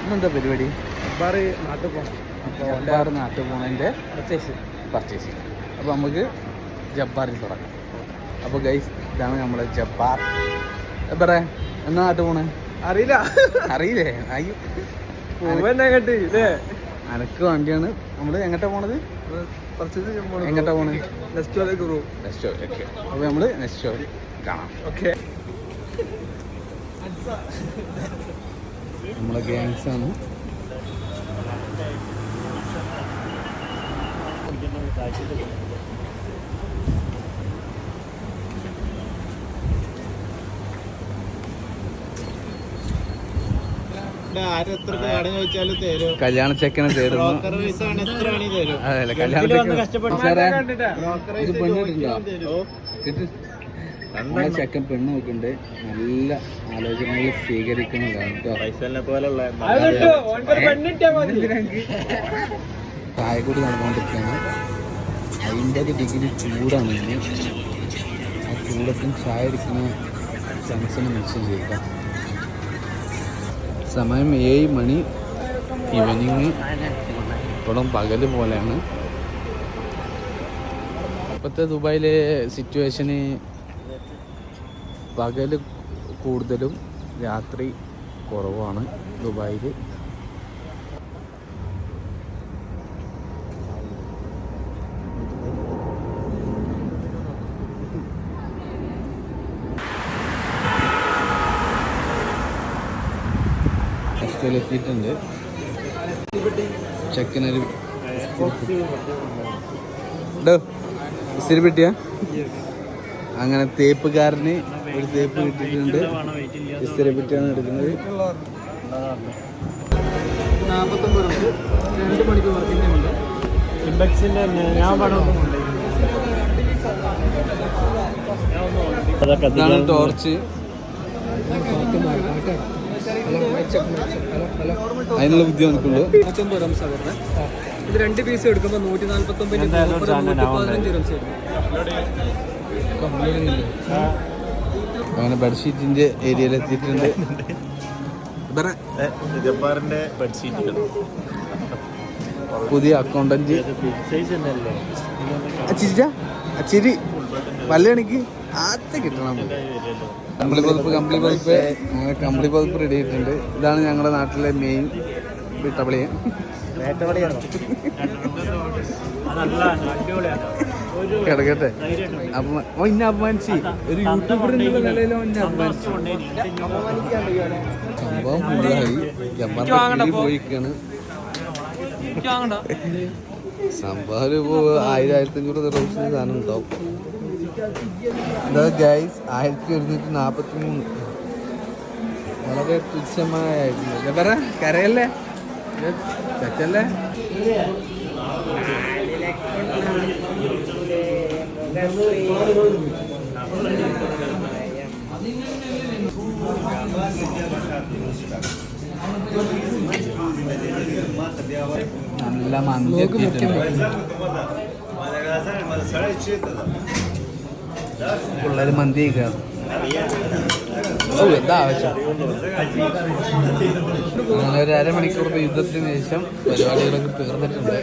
ഇന്നെന്താ പരിപാടി? നാട്ടിൽ പോകണം. ജബ്ബാർ നാട്ടിൽ പോണതിൻ്റെ പർച്ചേസ്. അപ്പോൾ നമുക്ക് ജബ്ബാറിൽ തുടങ്ങാം. അപ്പോൾ ഗൈസ്, ഇതാണ് നമ്മുടെ ജബ്ബാർ. എപ്പറേ എന്നാ നാട്ടിൽ പോണേ? അറിയില്ലേ? അയ്യോ, അനക്ക് വണ്ടിയാണ്. നമ്മൾ എങ്ങോട്ടാ പോണത്? എങ്ങോട്ടാ പോണത്? Next okay. അപ്പോൾ നമ്മൾ നെക്സ്റ്റ് ഷോയിൽ കാണാം. ഓക്കെ, നമ്മളെ ഗ്യാങ്സാണ്. കല്യാണ ചെക്കനെ തേടുന്നു. അതല്ല, കല്യാണ നമ്മളെ ചെക്കൻ പെണ്ണ് നോക്കുന്നുണ്ട്. നല്ല ആലോചനകൾ സ്വീകരിക്കുന്നതാണ് ചായക്കൂടി നടന്നുകൊണ്ടിരിക്കുകയാണ്. 50 ഡിഗ്രി ചൂടാണ് ഇനി. ആ ചൂടത്തും ചായ അടിക്കുന്ന ഫ്രണ്ട്സിനെ മെൻഷൻ ചെയ്യുക. സമയം 7 മണി ഈവനിങ്. ഇപ്പോഴും പകല് പോലെയാണ്. ഇപ്പോഴത്തെ ദുബായിലെ സിറ്റുവേഷന് പകൽ കൂടുതലും രാത്രി കുറവാണ് ദുബായിൽ. എത്തിയിട്ടുണ്ട്. ചെക്കനൊരു ഇത്തിരി പെട്ടിയാ. അങ്ങനെ തേപ്പുകാരന് ഒരു തേപ്പ് കിട്ടിയിട്ടുണ്ട്. ഇസ്തിരി പെട്ടിയാണ് എടുക്കുന്നത്. 2 മണിക്കൂർ വർക്കിംഗ്. ഇതാണ് ടോർച്ച്. അതിനുള്ള ബുദ്ധി നമുക്കുള്ളൂ. 150 റംസാ വരുന്നത്. ഇത് 2 പീസ് എടുക്കുമ്പോൾ 149. അങ്ങനെ ബെഡ്ഷീറ്റിന്റെ ഏരിയയിൽ എത്തിയിട്ടുണ്ട്. പുതിയ അക്കൗണ്ടന്റ് ചിരി വല്ലണിക്ക് ആദ്യ കിട്ടണം. കമ്പിളി പതിപ്പ് അങ്ങനെ കമ്പിളി പതിപ്പ് റെഡി ആയിട്ടുണ്ട്. ഇതാണ് ഞങ്ങളുടെ നാട്ടിലെ മെയിൻ വിട്ടപ്പളിയ. കിടക്കട്ടെ. അപ്പൊ ഇന്നെ അപമാനിച്ച് ഒരു യൂട്യൂബർ എന്നുള്ള നിലയിലോ എന്നെ അപമാനിച്ചു. സംഭവം ഫുള്ളായി. ജബ്ബാറിൽ പോയിക്കാണ്. സംഭവം ഇപ്പോൾ 1000-1500 ദിവസം സാധനം ഉണ്ടാവും. എന്താ ഗൈസ്, 1143. വളരെ തുച്ഛമായിരുന്നു. ജബ്ബാറ കരയല്ലേ, ചച്ചല്ലേ? നല്ല മന്തി എത്തിയിട്ടുണ്ട്. പിള്ളേർ മന്തി കഴിക്കാം. ഓ, എന്താ ആവശ്യം. അങ്ങനെ ഒരു 1/2 മണിക്കൂർ യുദ്ധത്തിന് ശേഷം പരിപാടികളൊക്കെ തീർന്നിട്ടുണ്ട്.